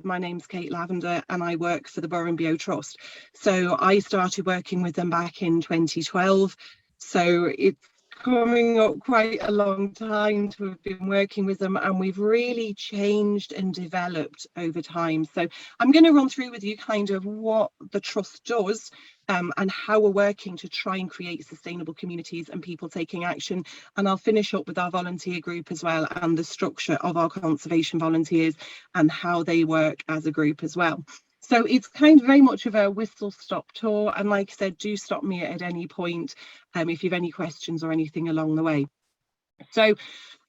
my name's Kate Lavender and I work for the Burrenbeo Trust. So I started working with them back in 2012. So it's coming up quite a long time to have been working with them, and we've really changed and developed over time. So I'm going to run through with you kind of what the trust does and how we're working to try and create sustainable communities and people taking action. And I'll finish up with our volunteer group as well, and the structure of our conservation volunteers and how they work as a group as well. So it's kind of very much of a whistle-stop tour, and like I said, do stop me at any point if you have any questions or anything along the way. So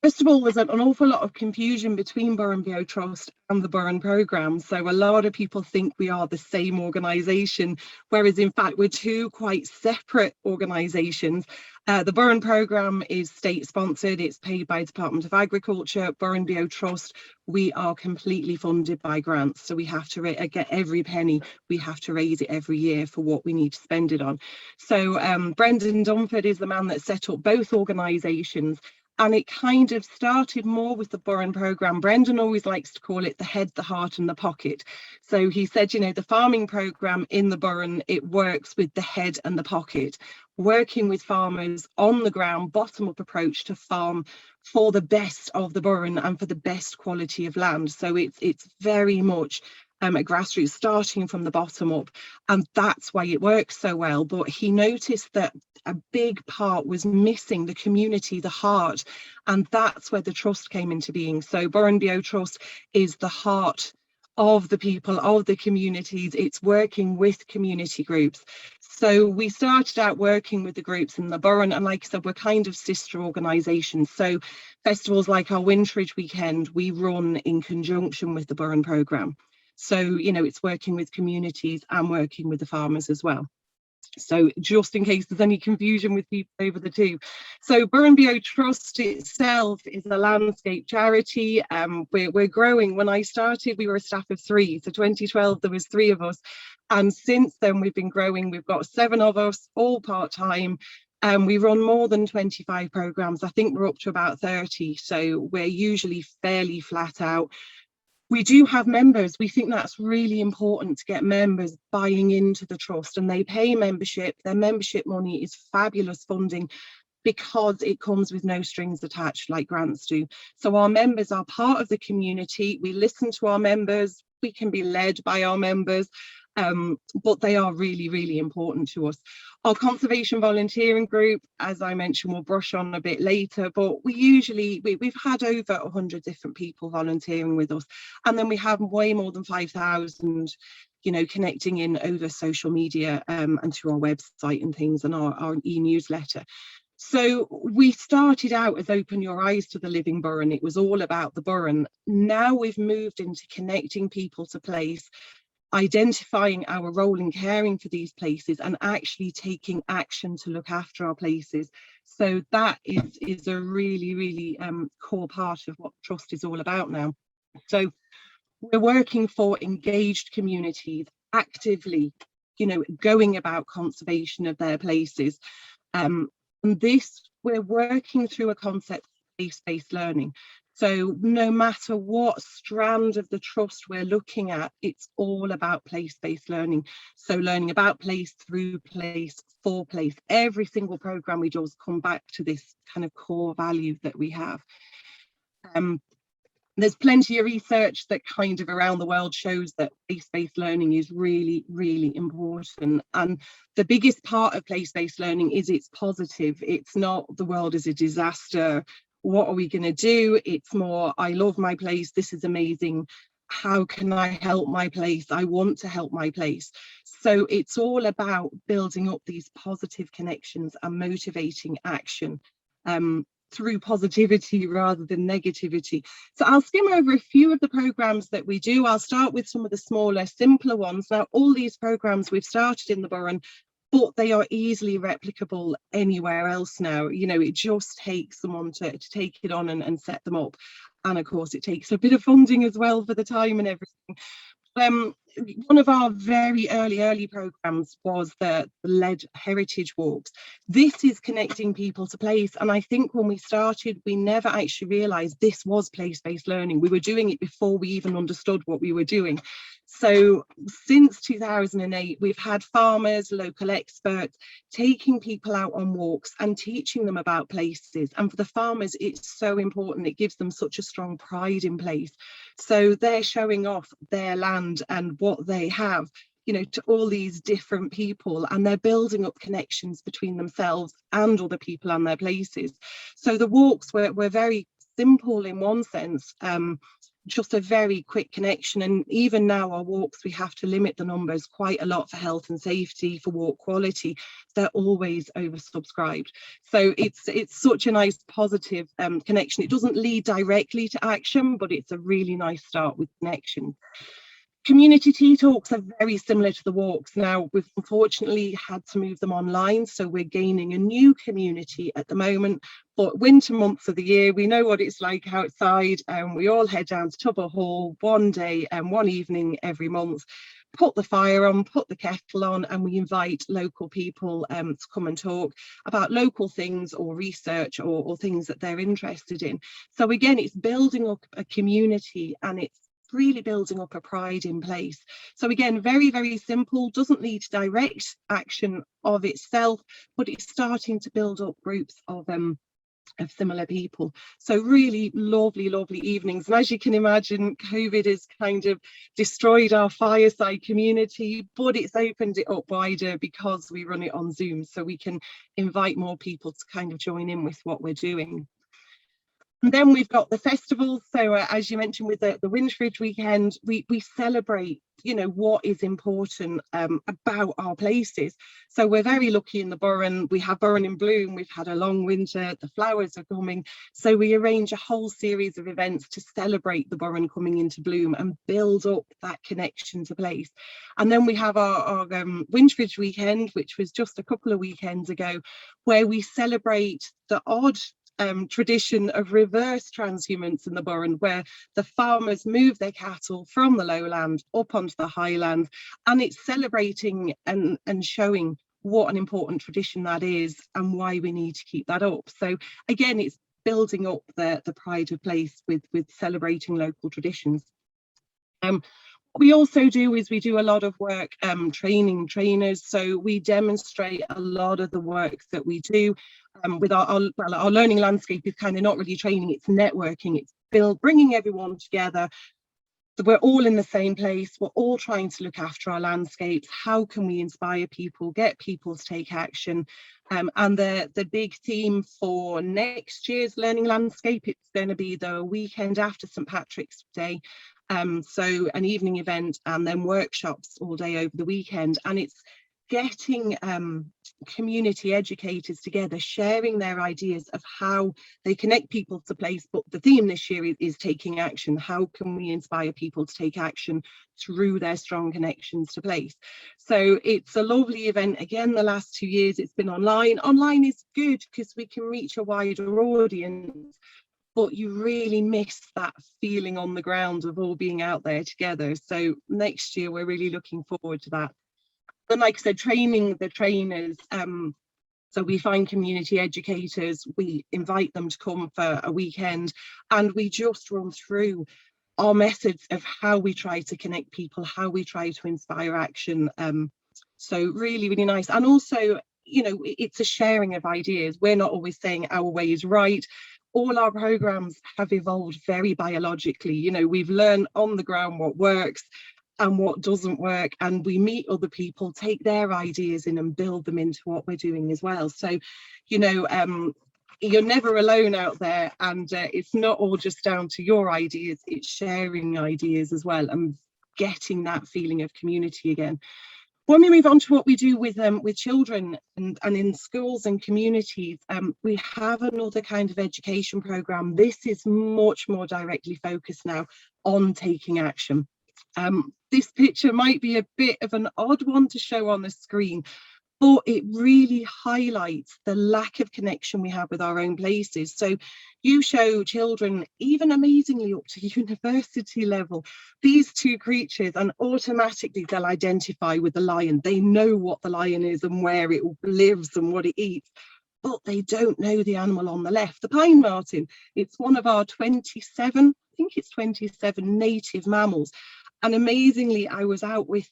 first of all, there's an awful lot of confusion between Burrenbeo Trust and the Burren programme. So a lot of people think we are the same organisation, whereas in fact we're two quite separate organisations. The Burren programme is state sponsored, it's paid by Department of Agriculture. Burrenbeo Trust, we are completely funded by grants, so we have to get every penny, we have to raise it every year for what we need to spend it on. So Brendan Dunford is the man that set up both organisations. And it kind of started more with the Burren programme. Brendan always likes to call it the head, the heart and the pocket. So he said, you know, the farming programme in the Burren, it works with the head and the pocket, working with farmers on the ground, bottom up approach to farm for the best of the Burren and for the best quality of land. So it's very much a grassroots, starting from the bottom up, and that's why it works so well. But he noticed that a big part was missing the community, the heart, and that's where the trust came into being. So Burrenbeo Trust is the heart of the people, of the communities. It's working with community groups. So we started out working with the groups in the Burren, and like I said, we're kind of sister organisations. So festivals like our Winchbridge Weekend, we run in conjunction with the Burren programme. So, you know, it's working with communities and working with the farmers as well. So just in case there's any confusion with people over the two. So Burrenbeo Trust itself is a landscape charity. We're growing. When I started, we were a staff of 3. So 2012, there was 3 of us. And since then, we've been growing. We've got 7 of us, all part-time. We run more than 25 programmes. I think we're up to about 30. So we're usually fairly flat out. We do have members. We think that's really important to get members buying into the trust, and they pay membership. Their membership money is fabulous funding because it comes with no strings attached like grants do. So our members are part of the community. We listen to our members. We can be led by our members. But they are really, really important to us. Our conservation volunteering group, as I mentioned, we'll brush on a bit later, but we've had over 100 different people volunteering with us. And then we have way more than 5,000, you know, connecting in over social media and through our website and things, and our e-newsletter. So we started out as Open Your Eyes to the Living Burren. It was all about the Burren. Now we've moved into connecting people to place, identifying our role in caring for these places, and actually taking action to look after our places. So that is a really, really core part of what Trust is all about now. So we're working for engaged communities, actively, you know, going about conservation of their places. And this, we're working through a concept of place-based learning. So no matter what strand of the trust we're looking at, it's all about place-based learning. So learning about place, through place, for place. Every single programme we do has come back to this kind of core value that we have. There's plenty of research that kind of around the world shows that place-based learning is really, really important. And the biggest part of place-based learning is it's positive. It's not the world is a disaster. What are we going to do? It's more, I love my place. This is amazing. How can I help my place? I want to help my place. So it's all about building up these positive connections and motivating action through positivity rather than negativity. So I'll skim over a few of the programs that we do. I'll start with some of the smaller, simpler ones. Now, all these programs we've started in the Burren, but they are easily replicable anywhere else now. You know, it just takes someone to take it on and set them up. And of course, it takes a bit of funding as well for the time and everything. one of our very early programs was the led heritage walks. This is connecting people to place, and I think when we started we never actually realized this was place-based learning. We were doing it before we even understood what we were doing. So since 2008 we've had farmers, local experts taking people out on walks and teaching them about places, and for the farmers it's so important. It gives them such a strong pride in place, so they're showing off their land and what they have, you know, to all these different people, and they're building up connections between themselves and other people and their places. So the walks were very simple in one sense, just a very quick connection. And even now our walks, we have to limit the numbers quite a lot for health and safety, for walk quality. They're always oversubscribed. So it's such a nice positive connection. It doesn't lead directly to action, but it's a really nice start with connection. Community tea talks are very similar to the walks. Now, we've unfortunately had to move them online, so we're gaining a new community at the moment. But winter months of the year, we know what it's like outside, and we all head down to Tubber Hall one day and one evening every month, put the fire on, put the kettle on, and we invite local people to come and talk about local things or research or things that they're interested in. So again, it's building up a community, and it's really building up a pride in place. So again, very, very simple, doesn't need direct action of itself, but it's starting to build up groups of similar people. So really lovely evenings. And as you can imagine, COVID has kind of destroyed our fireside community, but it's opened it up wider because we run it on Zoom, so we can invite more people to kind of join in with what we're doing. And then we've got the festivals. So as you mentioned, with the Winchbridge Weekend, we celebrate, you know, what is important about our places. So we're very lucky in the Burren. We have Burren in bloom. We've had a long winter. The flowers are coming. So we arrange a whole series of events to celebrate the Burren coming into bloom and build up that connection to place. And then we have our Winchbridge Weekend, which was just a couple of weekends ago, where we celebrate the odd tradition of reverse transhumance in the Burren, where the farmers move their cattle from the lowland up onto the highland, and it's celebrating and showing what an important tradition that is and why we need to keep that up. So again, it's building up the pride of place with celebrating local traditions. What we also do is we do a lot of work training trainers. So we demonstrate a lot of the work that we do with our learning landscape is kind of not really training, it's networking, it's bringing everyone together. So we're all in the same place, we're all trying to look after our landscapes. How can we inspire people, get people to take action? And the big theme for next year's learning landscape, it's going to be the weekend after St. Patrick's Day. So an evening event and then workshops all day over the weekend, and it's getting community educators together, sharing their ideas of how they connect people to place. But the theme this year is taking action. How can we inspire people to take action through their strong connections to place? So it's a lovely event. Again, the last 2 years it's been online. Online is good because we can reach a wider audience, but you really miss that feeling on the ground of all being out there together. So next year we're really looking forward to that. And like I said, training the trainers. So we find community educators, we invite them to come for a weekend, and we just run through our methods of how we try to connect people, how we try to inspire action. So really, really nice. And also, you know, it's a sharing of ideas. We're not always saying our way is right. All our programs have evolved very biologically. You know, we've learned on the ground what works and what doesn't work, and we meet other people, take their ideas in and build them into what we're doing as well. So, you know, you're never alone out there, and it's not all just down to your ideas, it's sharing ideas as well and getting that feeling of community again. When we move on to what we do with children and in schools and communities, we have another kind of education programme. This is much more directly focused now on taking action. This picture might be a bit of an odd one to show on the screen, but it really highlights the lack of connection we have with our own places. So you show children, even amazingly up to university level, these two creatures, and automatically they'll identify with the lion. They know what the lion is and where it lives and what it eats, but they don't know the animal on the left, the pine marten. It's one of our 27, I think it's 27 native mammals. And amazingly, I was out with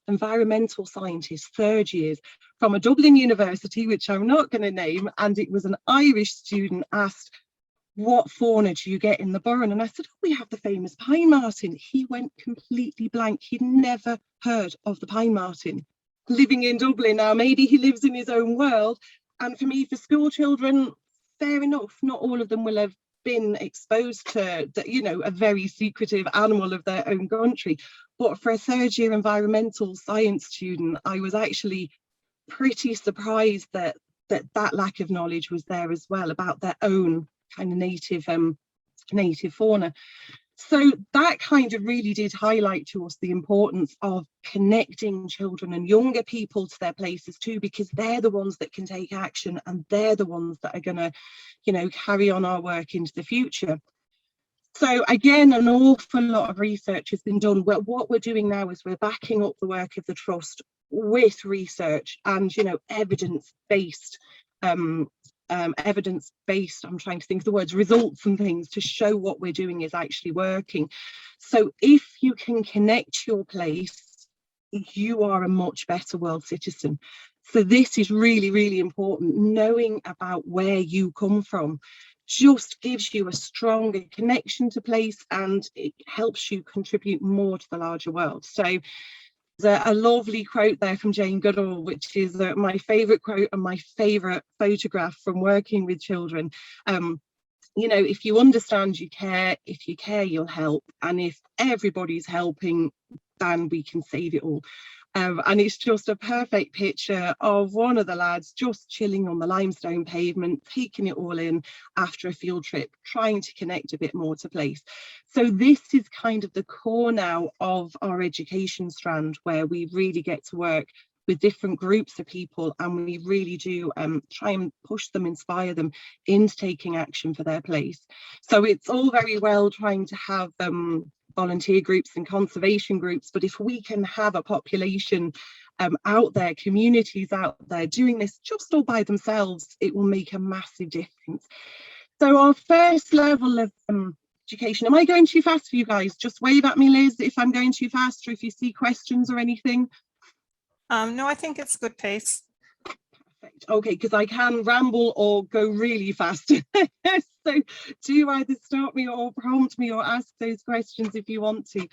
environmental scientists, third years, from a Dublin university, which I'm not going to name, and it was an Irish student asked, what fauna do you get in the Burren? And I said, oh, we have the famous pine marten. He went completely blank. He'd never heard of the pine marten. Living in Dublin now, maybe he lives in his own world. And for me, for school children, fair enough, not all of them will have been exposed to the, you know, a very secretive animal of their own country. But for a third year environmental science student, I was actually pretty surprised that that lack of knowledge was there as well about their own kind of native fauna. So that kind of really did highlight to us the importance of connecting children and younger people to their places too, because they're the ones that can take action, and they're the ones that are going to, you know, carry on our work into the future. So again, an awful lot of research has been done. Well, what we're doing now is we're backing up the work of the Trust with research and, you know, evidence-based, I'm trying to think of the words, results and things to show what we're doing is actually working. So if you can connect your place, you are a much better world citizen. So this is really, really important. Knowing about where you come from just gives you a stronger connection to place, and it helps you contribute more to the larger world. So there's a lovely quote there from Jane Goodall, which is my favourite quote and my favourite photograph from working with children. You know, if you understand, you care. If you care, you'll help. And if everybody's helping, then we can save it all. And it's just a perfect picture of one of the lads just chilling on the limestone pavement, taking it all in after a field trip, trying to connect a bit more to place. So this is kind of the core now of our education strand, where we really get to work with different groups of people, and we really do try and push them, inspire them into taking action for their place. So it's all very well trying to have volunteer groups and conservation groups, but if we can have a population out there, communities out there doing this just all by themselves, it will make a massive difference. So our first level of education, am I going too fast for you guys? Just wave at me, Liz, if I'm going too fast, or if you see questions or anything. No, I think it's good pace. Perfect. Okay, because I can ramble or go really fast. So do either stop me or prompt me or ask those questions if you want to.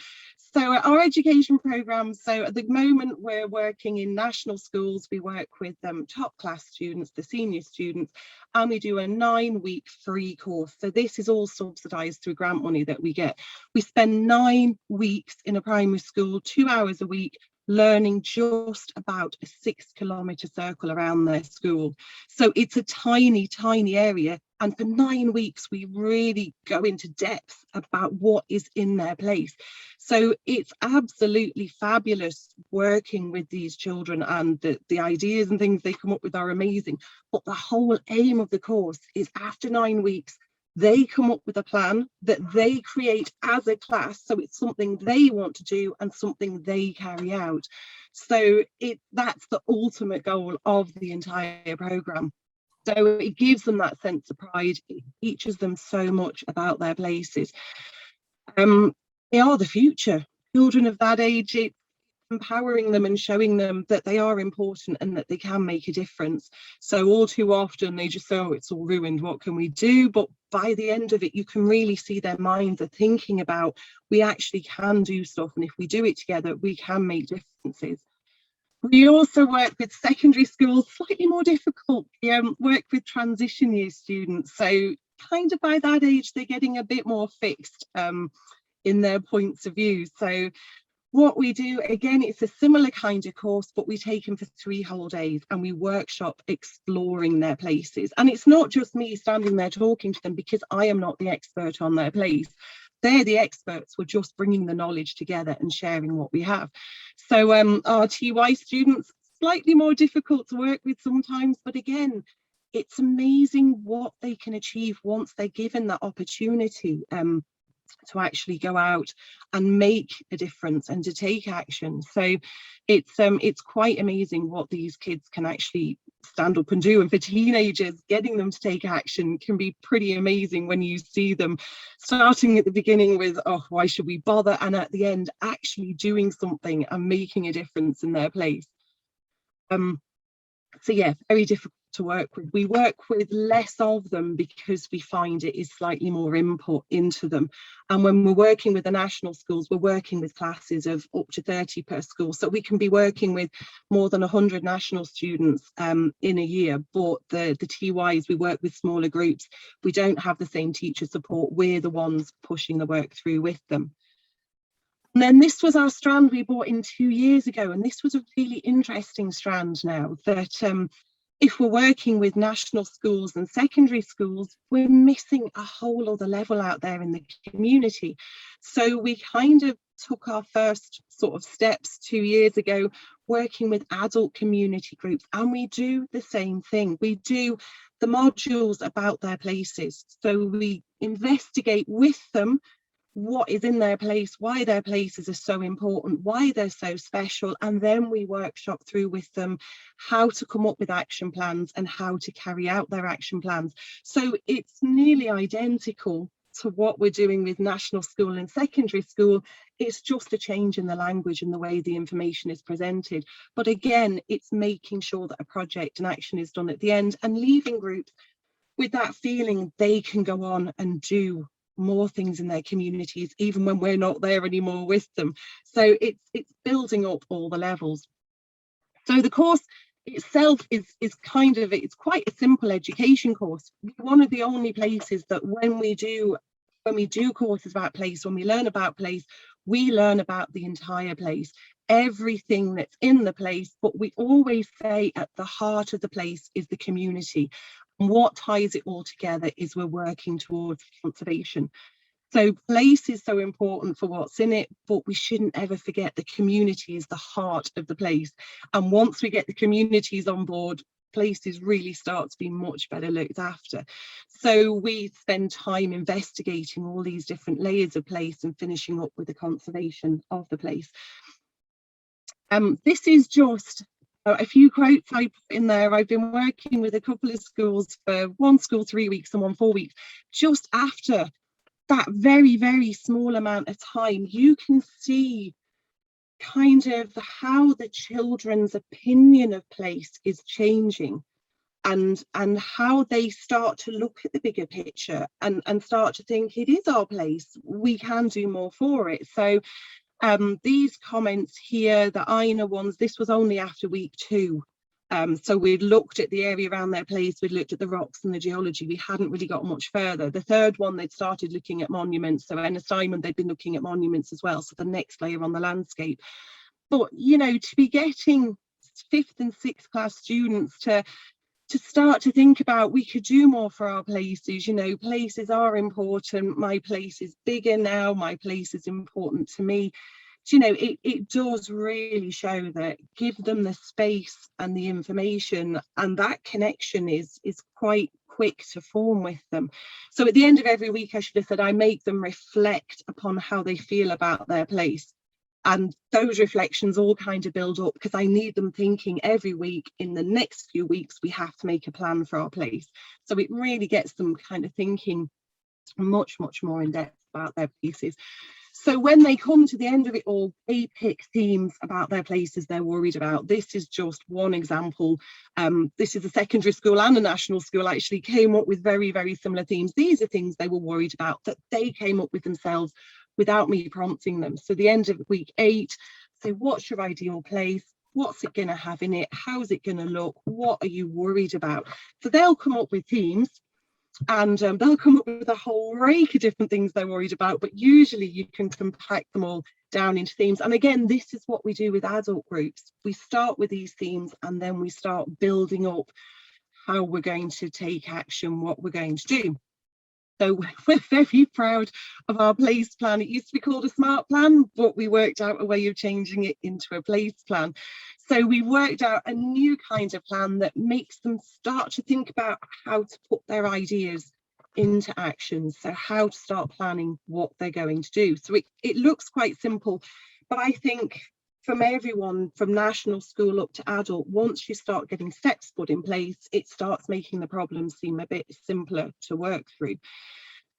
So our education programme, so at the moment we're working in national schools. We work with top class students, the senior students, and we do a 9-week free course. So this is all subsidised through grant money that we get. We spend 9 weeks in a primary school, 2 hours a week, learning just about a 6-kilometre circle around their school. So it's a tiny, tiny area. And for 9 weeks, we really go into depth about what is in their place. So it's absolutely fabulous working with these children, and the ideas and things they come up with are amazing. But the whole aim of the course is after 9 weeks, they come up with a plan that they create as a class. So it's something they want to do and something they carry out. So that's the ultimate goal of the entire programme. So it gives them that sense of pride. It teaches them so much about their places. They are the future. Children of that age, it's empowering them and showing them that they are important and that they can make a difference. So all too often they just say, oh, it's all ruined, what can we do? But by the end of it, you can really see their minds are thinking about, we actually can do stuff, and if we do it together, we can make differences. We also work with secondary schools, slightly more difficult. We work with transition year students. So kind of by that age, they're getting a bit more fixed in their points of view. So what we do, again, it's a similar kind of course, but we take them for 3 whole days and we workshop exploring their places. And it's not just me standing there talking to them, because I am not the expert on their place. They're the experts. We're just bringing the knowledge together and sharing what we have. So our TY students, slightly more difficult to work with sometimes, but again, it's amazing what they can achieve once they're given that opportunity to actually go out and make a difference and to take action. So it's quite amazing what these kids can actually stand up and do. And for teenagers, getting them to take action can be pretty amazing when you see them starting at the beginning with, oh, why should we bother? And at the end, actually doing something and making a difference in their place. So yeah, very difficult to work with. We work with less of them because we find it is slightly more input into them. And when we're working with the national schools, we're working with classes of up to 30 per school. So we can be working with more than 100 national students in a year. But the TYs, we work with smaller groups. We don't have the same teacher support. We're the ones pushing the work through with them. And then this was our strand we brought in 2 years ago, and this was a really interesting strand now, that if we're working with national schools and secondary schools, we're missing a whole other level out there in the community. So we kind of took our first sort of steps 2 years ago, working with adult community groups, and we do the same thing. We do the modules about their places. So we investigate with them what is in their place, why their places are so important, why they're so special, and then we workshop through with them how to come up with action plans and how to carry out their action plans. So it's nearly identical to what we're doing with national school and secondary school. It's just a change in the language and the way the information is presented. But again, it's making sure that a project and action is done at the end and leaving groups with that feeling they can go on and do more things in their communities, even when we're not there anymore with them. So it's building up all the levels. So the course itself is kind of, it's quite a simple education course. One of the only places that when we do courses about place, when we learn about place, we learn about the entire place, everything that's in the place, but we always say at the heart of the place is the community. And what ties it all together is we're working towards conservation. So place is so important for what's in it, but we shouldn't ever forget the community is the heart of the place. And once we get the communities on board, places really start to be much better looked after. So we spend time investigating all these different layers of place and finishing up with the conservation of the place. This is just a few quotes I put in there. I've been working with a couple of schools, for one school 3 weeks and one 4 weeks. Just after that very, very small amount of time, you can see kind of how the children's opinion of place is changing, and how they start to look at the bigger picture and start to think it is our place, we can do more for it. So these comments here, the Aina ones, this was only after week 2. So we'd looked at the area around their place, we'd looked at the rocks and the geology, we hadn't really got much further. The third one, they'd started looking at monuments. So in assignment, they'd been looking at monuments as well. So the next layer on the landscape. But, you know, to be getting 5th and 6th class students to start to think about, we could do more for our places, you know, places are important, my place is bigger now, my place is important to me. You know, it does really show that, give them the space and the information, and that connection is quite quick to form with them. So at the end of every week, I should have said, I make them reflect upon how they feel about their place. And those reflections all kind of build up, because I need them thinking every week, in the next few weeks, we have to make a plan for our place. So it really gets them kind of thinking much, much more in depth about their places. So when they come to the end of it all, they pick themes about their places they're worried about. This is just one example. This is a secondary school and a national school actually came up with very, very similar themes. These are things they were worried about that they came up with themselves without me prompting them. So the end of week 8, say, what's your ideal place? What's it going to have in it? How's it going to look? What are you worried about? So they'll come up with themes, and they'll come up with a whole rake of different things they're worried about, but usually you can compact them all down into themes. And again, this is what we do with adult groups. We start with these themes and then we start building up how we're going to take action, what we're going to do. So we're very proud of our place plan. It used to be called a smart plan, but we worked out a way of changing it into a place plan. So we worked out a new kind of plan that makes them start to think about how to put their ideas into action. So how to start planning what they're going to do. So it looks quite simple, but I think from everyone, from national school up to adult, once you start getting steps put in place, it starts making the problems seem a bit simpler to work through.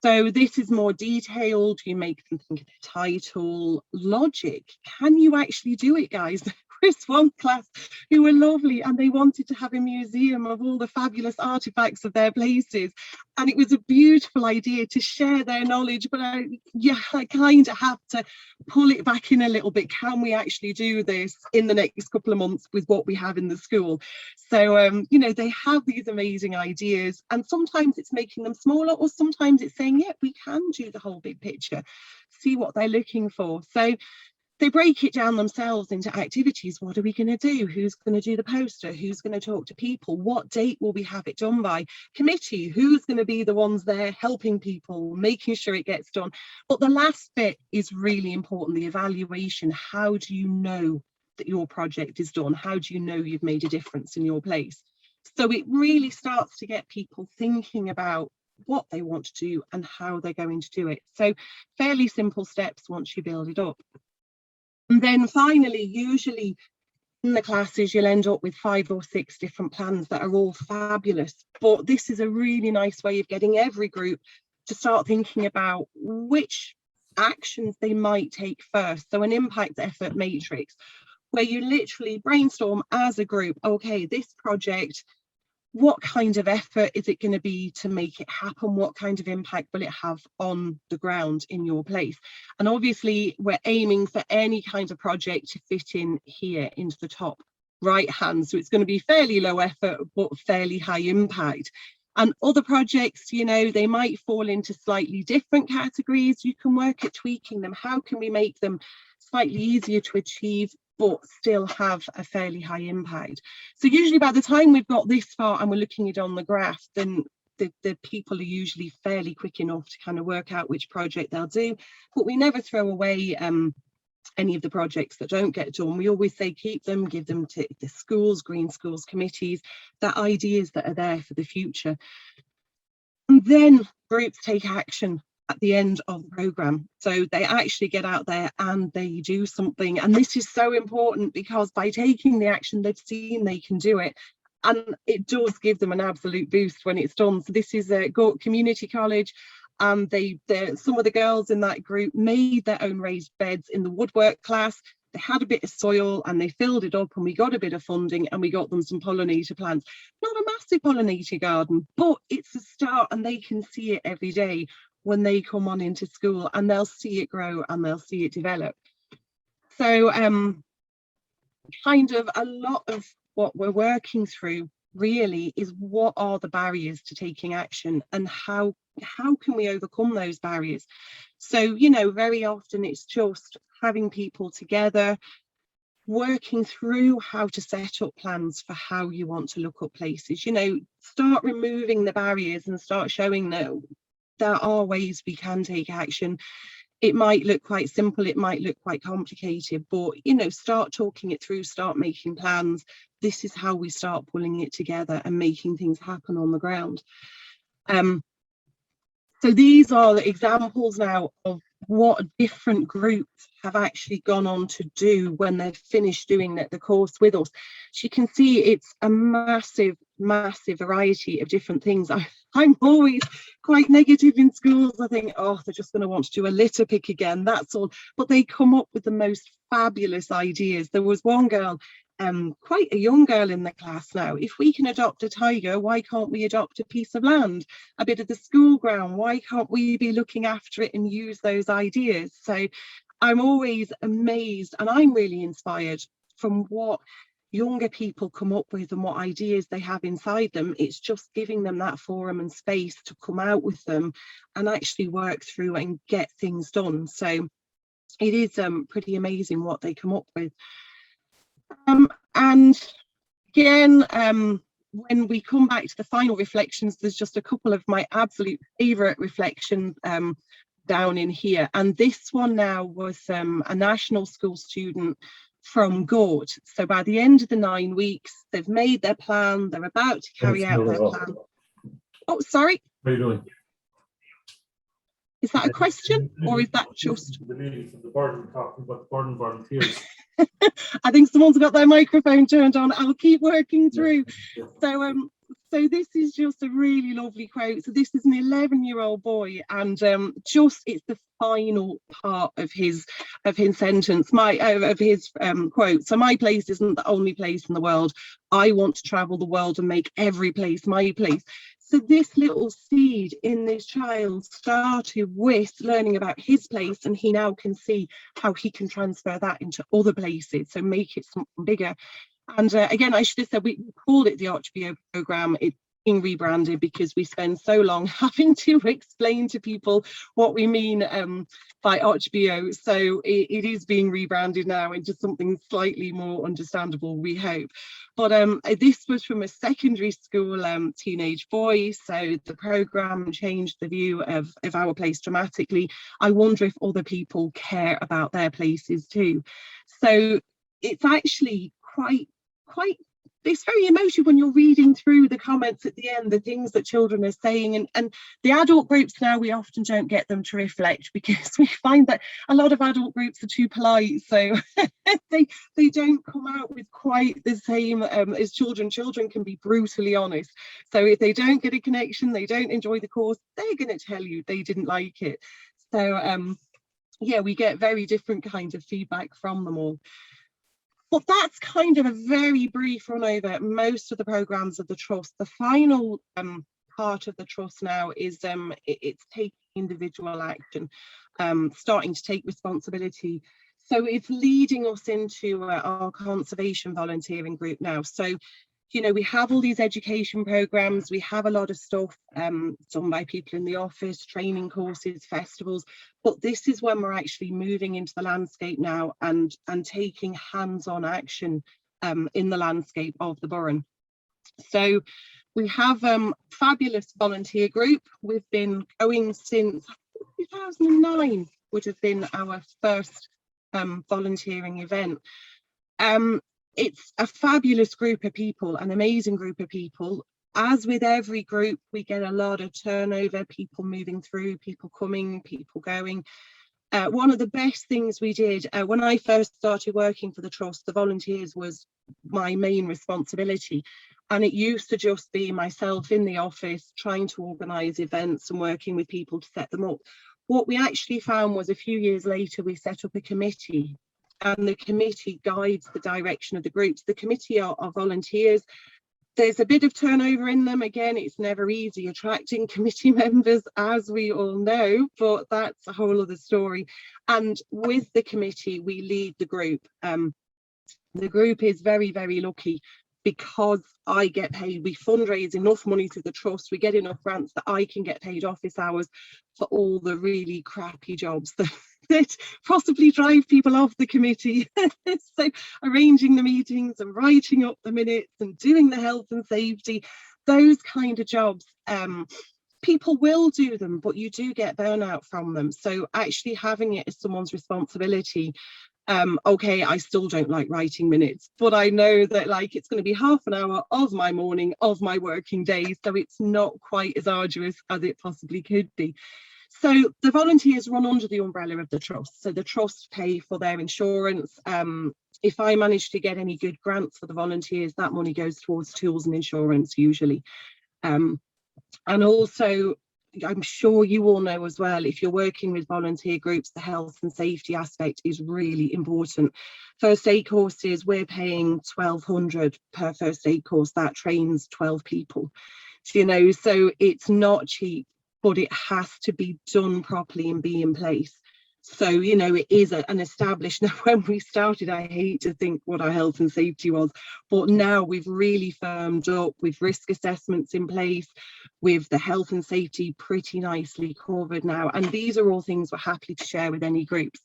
So this is more detailed. You make them think of the title, logic. Can you actually do it, guys? Chris, one class who were lovely, and they wanted to have a museum of all the fabulous artifacts of their places, and it was a beautiful idea to share their knowledge, but I kind of have to pull it back in a little bit. Can we actually do this in the next couple of months with what we have in the school? So you know, they have these amazing ideas, and sometimes it's making them smaller, or sometimes it's saying, yeah, we can do the whole big picture, see what they're looking for. So they break it down themselves into activities. What are we going to do? Who's going to do the poster? Who's going to talk to people? What date will we have it done by? Committee, who's going to be the ones there helping people, making sure it gets done? But the last bit is really important, the evaluation. How do you know that your project is done? How do you know you've made a difference in your place? So it really starts to get people thinking about what they want to do and how they're going to do it. So fairly simple steps once you build it up. And then finally, usually in the classes, you'll end up with 5 or 6 different plans that are all fabulous. But this is a really nice way of getting every group to start thinking about which actions they might take first. So an impact effort matrix, where you literally brainstorm as a group, okay, this project, what kind of effort is it going to be to make it happen? What kind of impact will it have on the ground in your place? And obviously we're aiming for any kind of project to fit in here into the top right hand. So it's going to be fairly low effort, but fairly high impact. And other projects, you know, they might fall into slightly different categories. You can work at tweaking them. How can we make them slightly easier to achieve, but still have a fairly high impact? So usually by the time we've got this far and we're looking at it on the graph, then the people are usually fairly quick enough to kind of work out which project they'll do. But we never throw away any of the projects that don't get done. We always say keep them, give them to the schools, green schools committees, the ideas that are there for the future. And then groups take action at the end of the programme. So they actually get out there and they do something. And this is so important, because by taking the action, they've seen they can do it. And it does give them an absolute boost when it's done. So this is a Gort Community College. And some of the girls in that group made their own raised beds in the woodwork class. They had a bit of soil and they filled it up, and we got a bit of funding and we got them some pollinator plants. Not a massive pollinator garden, but it's a start, and they can see it every day when they come on into school, and they'll see it grow and they'll see it develop. So kind of a lot of what we're working through really is what are the barriers to taking action, and how can we overcome those barriers? So, you know, very often it's just having people together, working through how to set up plans for how you want to look up places. You know, start removing the barriers and start showing that there are ways we can take action. It might look quite simple, it might look quite complicated, but, you know, start talking it through, start making plans. This is how we start pulling it together and making things happen on the ground. So these are the examples now of what different groups have actually gone on to do when they've finished doing the course with us. So you can see it's a massive variety of different things. I'm always quite negative in schools. I think, oh, they're just going to want to do a litter pick again, that's all. But they come up with the most fabulous ideas. There was one girl, quite a young girl in the class now. If we can adopt a tiger, why can't we adopt a piece of land, a bit of the school ground? Why can't we be looking after it and use those ideas? So I'm always amazed, and I'm really inspired from what younger people come up with and what ideas they have inside them. It's just giving them that forum and space to come out with them and actually work through and get things done. So it is pretty amazing what they come up with. And again, when we come back to the final reflections, there's just a couple of my absolute favourite reflections down in here. And this one now was a national school student from Gord. So by the end of the 9 weeks, they've made their plan, they're about to carry out their plan. Oh, sorry. How are you doing? Is that a question, or is that just the lady from the Burren talking about the Burren volunteers? I think someone's got their microphone turned on. I'll keep working through. So this is just a really lovely quote. So this is an 11-year-old boy, and it's the final part of his sentence, of his quote. So my place isn't the only place in the world. I want to travel the world and make every place my place. So this little seed in this child started with learning about his place, and he now can see how he can transfer that into other places, so make it something bigger. And again, I should have said we called it the Archaeological programme. It's being rebranded because we spend so long having to explain to people what we mean by Archaeological. So it is being rebranded now into something slightly more understandable, we hope. But this was from a secondary school teenage boy, so the programme changed the view of our place dramatically. I wonder if other people care about their places too. So it's actually quite it's very emotional when you're reading through the comments at the end, the things that children are saying, and the adult groups now, we often don't get them to reflect because we find that a lot of adult groups are too polite, so they don't come out with quite the same as children. Children can be brutally honest, so if they don't get a connection, they don't enjoy the course, they're going to tell you they didn't like it. So yeah, we get very different kinds of feedback from them all. But that's kind of a very brief run over most of the programmes of the Trust. The final part of the Trust now is it's taking individual action, starting to take responsibility. So it's leading us into our conservation volunteering group now. So, you know, we have all these education programmes, we have a lot of stuff done by people in the office, training courses, festivals, but this is when we're actually moving into the landscape now and taking hands-on action in the landscape of the Burren. So we have a fabulous volunteer group. We've been going since 2009, would have been our first volunteering event. It's a fabulous group of people, an amazing group of people. As with every group, we get a lot of turnover, people moving through, people coming, people going. One of the best things we did when I first started working for the Trust, the volunteers was my main responsibility. And it used to just be myself in the office trying to organise events and working with people to set them up. What we actually found was a few years later, we set up a committee, and the committee guides the direction of the groups. The committee are volunteers. There's a bit of turnover in them. Again, it's never easy attracting committee members, as we all know, but that's a whole other story. And with the committee, we lead the group. The group is very, very lucky because I get paid. We fundraise enough money to the Trust, we get enough grants that I can get paid office hours for all the really crappy jobs that possibly drive people off the committee. So arranging the meetings and writing up the minutes and doing the health and safety, those kind of jobs, people will do them, but you do get burnout from them. So actually having it as someone's responsibility, okay, I still don't like writing minutes, but I know that like it's going to be half an hour of my morning, of my working day, so it's not quite as arduous as it possibly could be. So the volunteers run under the umbrella of the Trust, so the Trust pay for their insurance. If I manage to get any good grants for the volunteers, that money goes towards tools and insurance usually. And also, I'm sure you all know as well, if you're working with volunteer groups, the health and safety aspect is really important. First aid courses, we're paying $1,200 per first aid course that trains 12 people, you know, so it's not cheap, but it has to be done properly and be in place. So, you know, it is an established. Now, when we started, I hate to think what our health and safety was, but now we've really firmed up with risk assessments in place, with the health and safety pretty nicely covered now. And these are all things we're happy to share with any groups.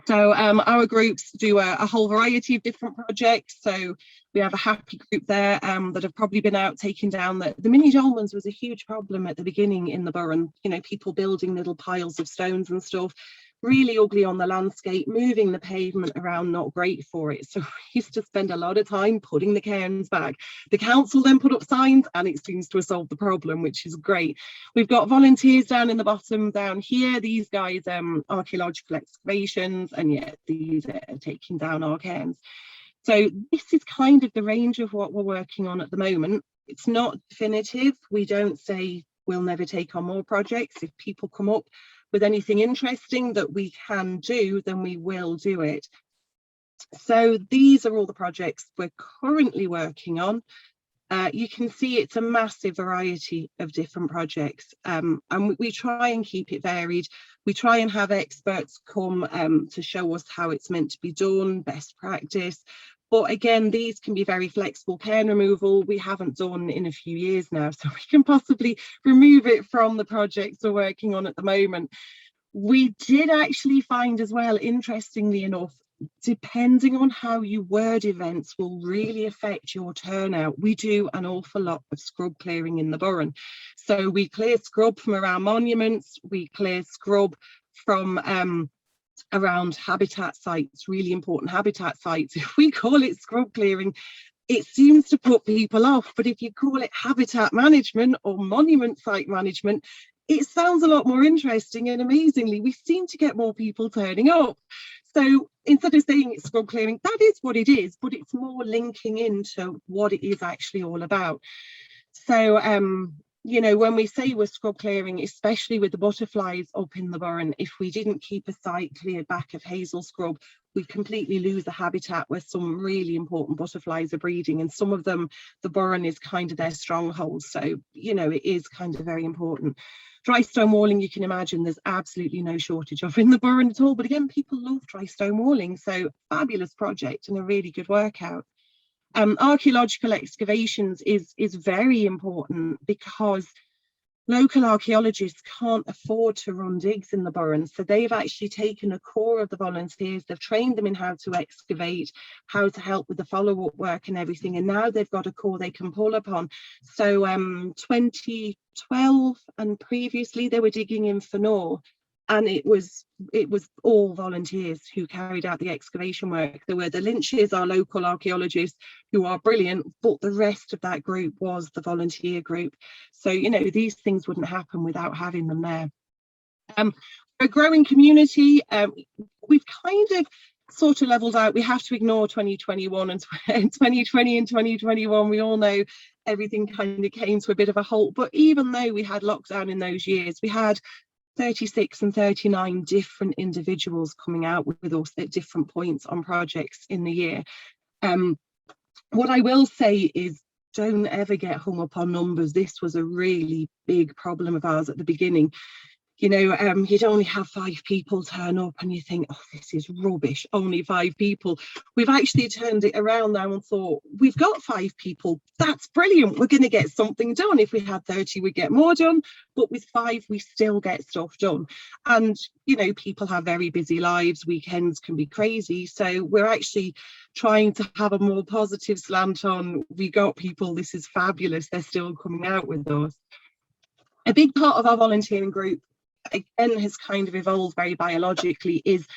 So our groups do a whole variety of different projects. So We have a happy group there that have probably been out taking down the mini dolmens was a huge problem at the beginning in the Burren. You know, people building little piles of stones and stuff, really ugly on the landscape, moving the pavement around, not great for it. So we used to spend a lot of time putting the cairns back. The council then put up signs and it seems to have solved the problem, which is great. We've got volunteers down in the bottom down here. These guys, Archaeological Excavations, and yeah, these are taking down our cairns. So this is kind of the range of what we're working on at the moment. It's not definitive. We don't say we'll never take on more projects. If people come up with anything interesting that we can do, then we will do it. So these are all the projects we're currently working on. You can see it's a massive variety of different projects, and we try and keep it varied. We try and have experts come to show us how it's meant to be done, best practice. But again, these can be very flexible. Cairn removal, we haven't done in a few years now, so we can possibly remove it from the projects we're working on at the moment. We did actually find as well, interestingly enough, depending on how you word events will really affect your turnout. We do an awful lot of scrub clearing in the Burren. So we clear scrub from around monuments, we clear scrub from around habitat sites, really important habitat sites. If we call it scrub clearing, it seems to put people off, but if you call it habitat management or monument site management, it sounds a lot more interesting, and amazingly we seem to get more people turning up. So instead of saying it's scrub clearing, that is what it is, but it's more linking into what it is actually all about. So you know, when we say we're scrub clearing, especially with the butterflies up in the Burren, if we didn't keep a site cleared back of hazel scrub, we completely lose the habitat where some really important butterflies are breeding, and some of them, the Burren is kind of their stronghold. So, you know, it is kind of very important. Dry stone walling, you can imagine there's absolutely no shortage of in the Burren at all, but again, people love dry stone walling, so fabulous project and a really good workout. Archaeological excavations is very important because local archaeologists can't afford to run digs in the Burren, so they've actually taken a core of the volunteers, they've trained them in how to excavate, how to help with the follow-up work and everything, and now they've got a core they can pull upon. So 2012 and previously they were digging in Fenor, and it was all volunteers who carried out the excavation work. There were the Lynches, our local archaeologists, who are brilliant, but the rest of that group was the volunteer group. So, you know, these things wouldn't happen without having them there. For a growing community, we've kind of sort of leveled out. We have to ignore 2021 and 2020 and 2021. We all know everything kind of came to a bit of a halt. But even though we had lockdown in those years, we had 36 and 39 different individuals coming out with us at different points on projects in the year. What I will say is, don't ever get hung up on numbers. This was a really big problem of ours at the beginning. You know, you'd only have 5 people turn up and you think, oh, this is rubbish, only 5 people. We've actually turned it around now and thought, we've got 5 people, that's brilliant, we're going to get something done. If we had 30, we'd get more done, but with 5, we still get stuff done. And, you know, people have very busy lives, weekends can be crazy, so we're actually trying to have a more positive slant on, we got people, this is fabulous, they're still coming out with us. A big part of our volunteering group, again, has kind of evolved very biologically, is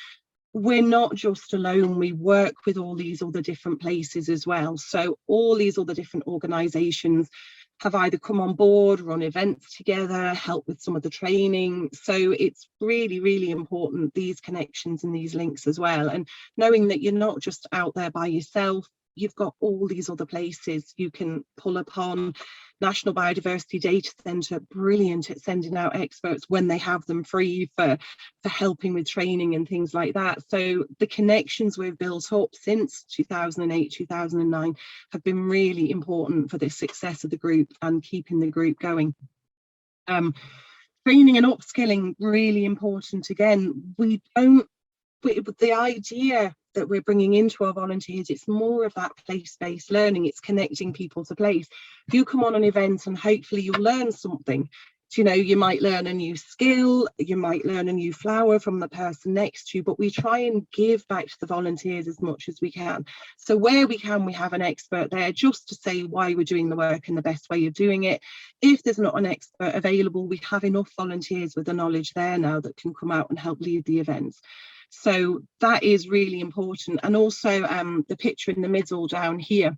we're not just alone, we work with all these other different places as well. So all these other different organisations have either come on board, run events together, help with some of the training. So it's really, really important, these connections and these links as well. And knowing that you're not just out there by yourself, you've got all these other places you can pull upon. National Biodiversity Data Centre, brilliant at sending out experts when they have them free for helping with training and things like that. So the connections we've built up since 2008, 2009 have been really important for the success of the group and keeping the group going. Training and upskilling, really important again. The idea that we're bringing into our volunteers, it's more of that place-based learning, it's connecting people to place. You come on an event and hopefully you'll learn something. you know, you might learn a new skill, you might learn a new flower from the person next to you, but we try and give back to the volunteers as much as we can. So where we can, we have an expert there just to say why we're doing the work and the best way of doing it. If there's not an expert available, we have enough volunteers with the knowledge there now that can come out and help lead the events. So that is really important. And also the picture in the middle down here,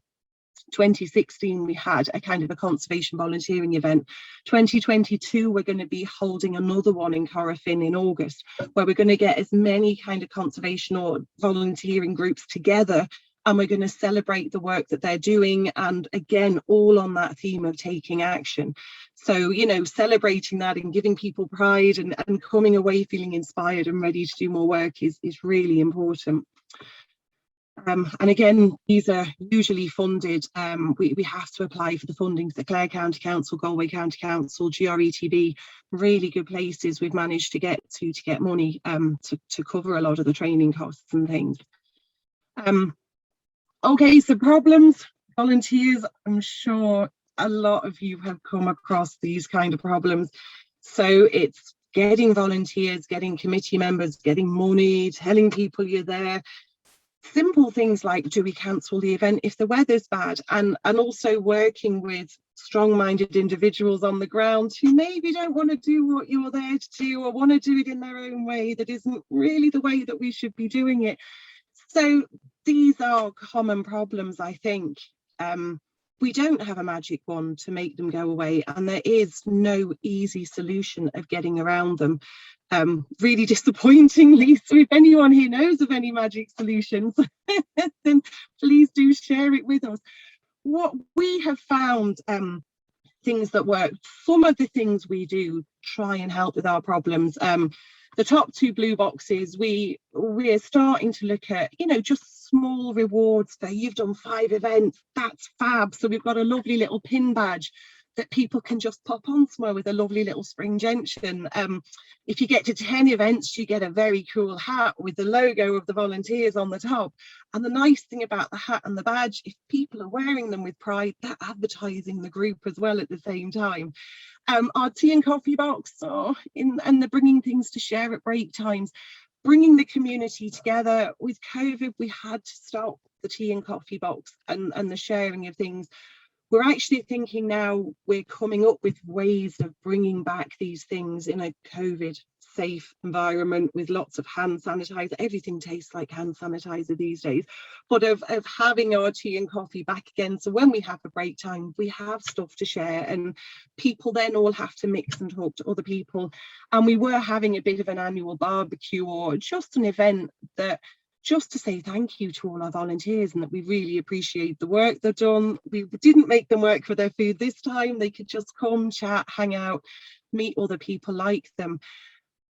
2016 we had a kind of a conservation volunteering event. 2022 we're going to be holding another one in Corofin in August, where we're going to get as many kind of conservation or volunteering groups together, and we're going to celebrate the work that they're doing, and again all on that theme of taking action. So, you know, celebrating that and giving people pride and coming away feeling inspired and ready to do more work is really important. And again, these are usually funded. We have to apply for the funding for the Clare County Council, Galway County Council, GRETB, really good places we've managed to get money to cover a lot of the training costs and things. Okay, so problems, volunteers, I'm sure a lot of you have come across these kind of problems. So it's getting volunteers, getting committee members, getting money, telling people you're there. Simple things like, do we cancel the event if the weather's bad? And also working with strong-minded individuals on the ground who maybe don't want to do what you're there to do, or want to do it in their own way that isn't really the way that we should be doing it. So these are common problems, I think. We don't have a magic wand to make them go away, and there is no easy solution of getting around them. Really disappointingly, so if anyone here knows of any magic solutions, then please do share it with us. What we have found, things that work, some of the things we do try and help with our problems. The top two blue boxes, we're starting to look at, you know, just small rewards for you've done 5 events, that's fab. So we've got a lovely little pin badge that people can just pop on somewhere with a lovely little spring gentian. If you get to 10 events, you get a very cool hat with the logo of the volunteers on the top. And the nice thing about the hat and the badge, if people are wearing them with pride, they're advertising the group as well at the same time. Our tea and coffee box, and they're bringing things to share at break times, bringing the community together. With COVID, we had to stop the tea and coffee box and the sharing of things. We're actually thinking now we're coming up with ways of bringing back these things in a COVID safe environment with lots of hand sanitizer. Everything tastes like hand sanitizer these days, but of having our tea and coffee back again. So when we have a break time, we have stuff to share, and people then all have to mix and talk to other people. And we were having a bit of an annual barbecue, or just an event that just to say thank you to all our volunteers and that we really appreciate the work they've done. We didn't make them work for their food this time. They could just come, chat, hang out, meet other people like them.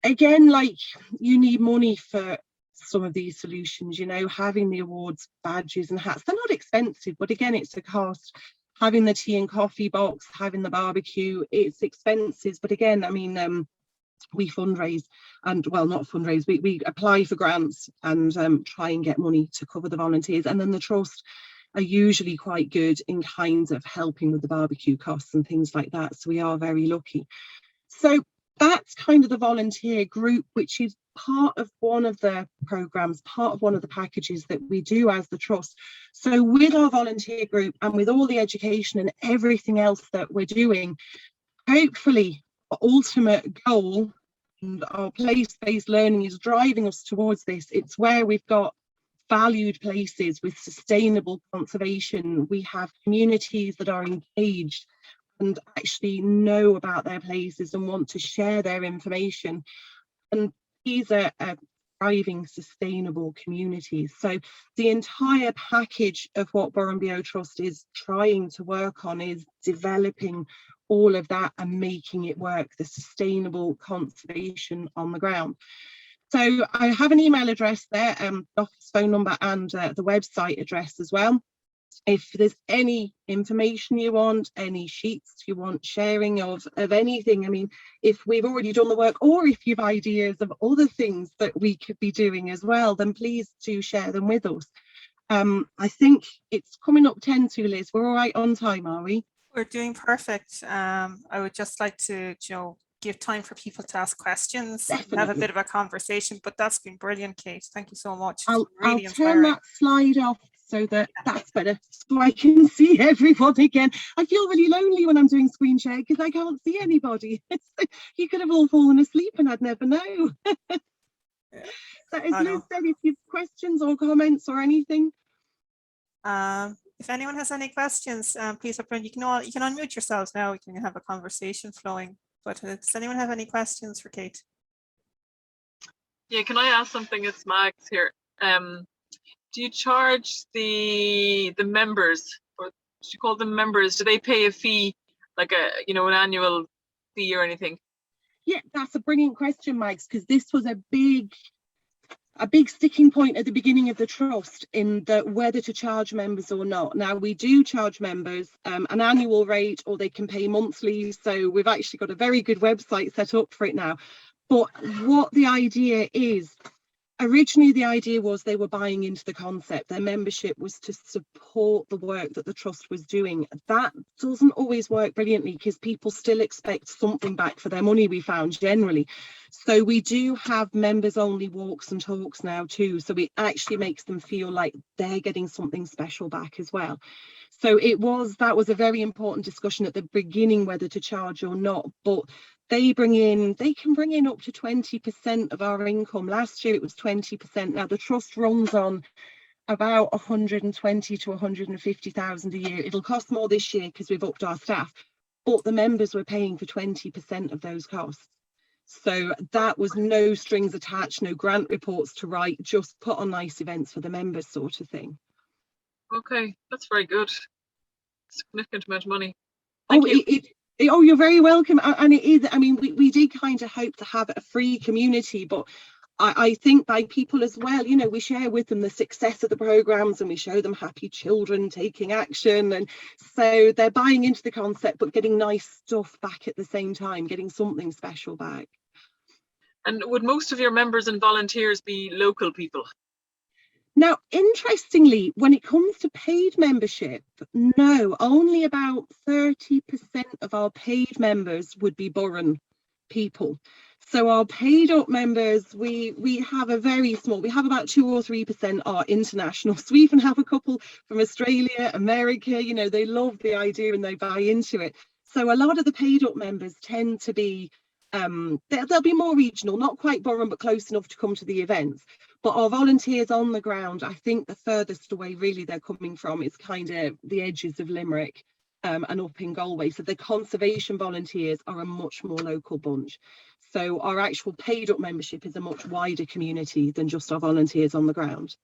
Again, like, you need money for some of these solutions, you know, having the awards, badges and hats. They're not expensive, but again, it's a cost. Having the tea and coffee box, having the barbecue, it's expensive. But again, I mean, we fundraise, and well, not fundraise, we apply for grants and try and get money to cover the volunteers, and then the trust are usually quite good in kind of helping with the barbecue costs and things like that, so we are very lucky. So that's kind of the volunteer group, which is part of one of the programs, part of one of the packages that we do as the trust. So with our volunteer group and with all the education and everything else that we're doing, hopefully our ultimate goal and our place-based learning is driving us towards this. It's where we've got valued places with sustainable conservation. We have communities that are engaged and actually know about their places and want to share their information. And these are thriving, sustainable communities. So the entire package of what Burrenbeo Trust is trying to work on is developing all of that and making it work, the sustainable conservation on the ground. So I have an email address there, office phone number, and the website address as well. If there's any information you want, any sheets you want sharing of anything, I mean, if we've already done the work, or if you've ideas of other things that we could be doing as well, then please do share them with us. I think it's coming up 10 to, Liz. We're all right on time, are we? We're doing perfect. I would just like to, give time for people to ask questions and have a Definitely. bit of a conversation, but that's been brilliant, Kate. Thank you so much. It's I'll really turn inspiring. that slide off so that that's better, so I can see everyone again. I feel really lonely when I'm doing screen share because I can't see anybody. You could have all fallen asleep and I'd never know. So as Liz said, if you've questions or comments or anything. If anyone has any questions, please you can unmute yourselves now. We can have a conversation flowing. But does anyone have any questions for Kate? Yeah, can I ask something? It's Max here. Do you charge the members, or do you call them members? Do they pay a fee, like an annual fee or anything? Yeah, that's a brilliant question, Mike, because this was a big sticking point at the beginning of the trust in whether to charge members or not. Now, we do charge members an annual rate, or they can pay monthly. So we've actually got a very good website set up for it now. But what the idea is, originally the idea was they were buying into the concept. Their membership was to support the work that the trust was doing. That doesn't always work brilliantly because people still expect something back for their money, we found generally. So we do have members only walks and talks now too. So it actually makes them feel like they're getting something special back as well. So that was a very important discussion at the beginning, whether to charge or not. But they can bring in up to 20% of our income. Last year it was 20%. Now the trust runs on about 120 to 150,000 a year. It'll cost more this year because we've upped our staff, but the members were paying for 20% of those costs. So that was no strings attached, no grant reports to write, just put on nice events for the members sort of thing. Okay, that's very good. Significant amount of money. Thank you. Oh, you're very welcome. And it is, I mean, we did kind of hope to have a free community, but I think by people as well, we share with them the success of the programs and we show them happy children taking action. And so they're buying into the concept, but getting nice stuff back at the same time, getting something special back. And would most of your members and volunteers be local people? Now, interestingly, when it comes to paid membership, no, only about 30% of our paid members would be Burren people. So our paid up members, we have a very small, we have about 2 or 3% are international. So we even have a couple from Australia, America, they love the idea and they buy into it. So a lot of the paid up members tend to be, they'll be more regional, not quite Burren, but close enough to come to the events. But our volunteers on the ground, I think the furthest away really they're coming from is kind of the edges of Limerick and up in Galway. So the conservation volunteers are a much more local bunch. So our actual paid up membership is a much wider community than just our volunteers on the ground.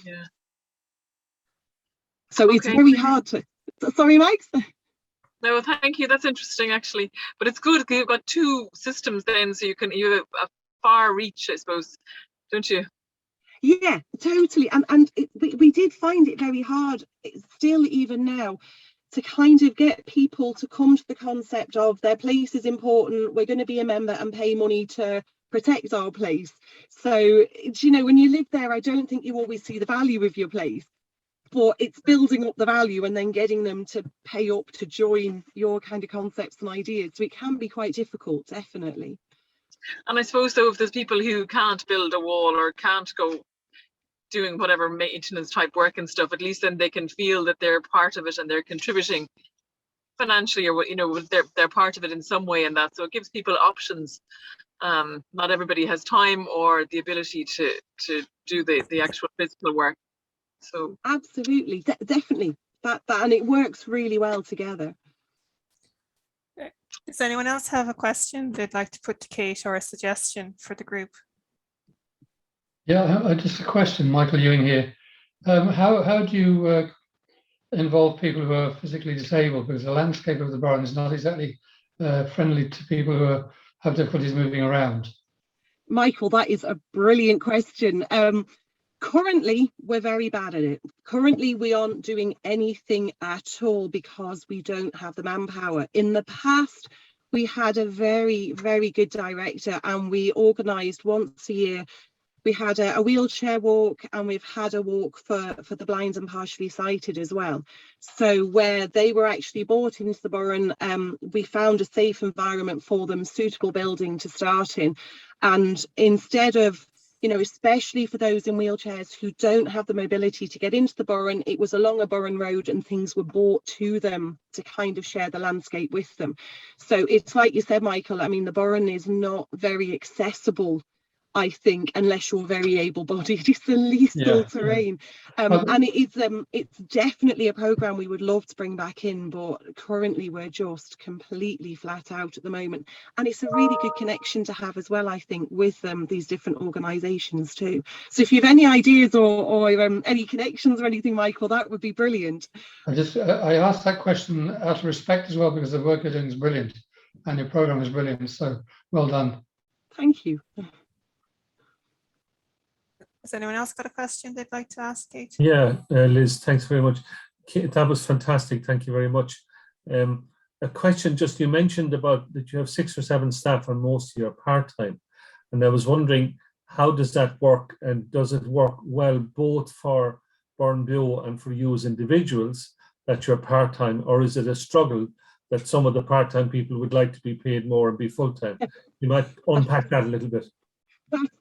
Yeah. So okay. It's very hard to, sorry, Mike? No, thank you. That's interesting, actually. But it's good because you've got two systems then, so you have a far reach, I suppose, don't you? Yeah, totally. And we did find it very hard, still even now, to kind of get people to come to the concept of their place is important. We're going to be a member and pay money to protect our place. So, when you live there, I don't think you always see the value of your place. But it's building up the value and then getting them to pay up to join your kind of concepts and ideas. So it can be quite difficult, definitely. And I suppose, though, if there's people who can't build a wall or can't go doing whatever maintenance type work and stuff, at least then they can feel that they're part of it and they're contributing financially, or they're part of it in some way, and that so it gives people options. Not everybody has time or the ability to do the actual physical work. So absolutely, definitely that and it works really well together. Does anyone else have a question they'd like to put to Kate or a suggestion for the group? Yeah, just a question, Michael Ewing here. How do you involve people who are physically disabled? Because the landscape of the Burren is not exactly friendly to people who have difficulties moving around. Michael, that is a brilliant question. Currently, we're very bad at it. Currently, we aren't doing anything at all because we don't have the manpower. In the past, we had a very, very good director and we organised once a year We had a wheelchair walk, and we've had a walk for the blind and partially sighted as well. So where they were actually brought into the Burren, we found a safe environment for them, suitable building to start in. And instead of, you know, especially for those in wheelchairs who don't have the mobility to get into the Burren, it was along a Burren road and things were brought to them to kind of share the landscape with them. So it's like you said, Michael, I mean, the Burren is not very accessible, I think, unless you're very able-bodied. It's the least hill terrain. And it's definitely a programme we would love to bring back in, but currently we're just completely flat out at the moment. And it's a really good connection to have as well, I think, with these different organisations too. So if you have any ideas or any connections or anything, Michael, that would be brilliant. I asked that question out of respect as well, because the work you're doing is brilliant and your programme is brilliant. So well done. Thank you. Has anyone else got a question they'd like to ask Kate? Yeah, Liz, thanks very much. Kate, that was fantastic. Thank you very much. A question, just you mentioned about that you have 6 or 7 staff and most of you are part-time. And I was wondering, how does that work? And does it work well both for Burrenbeo and for you as individuals that you're part-time, or is it a struggle that some of the part-time people would like to be paid more and be full-time? You might unpack that a little bit.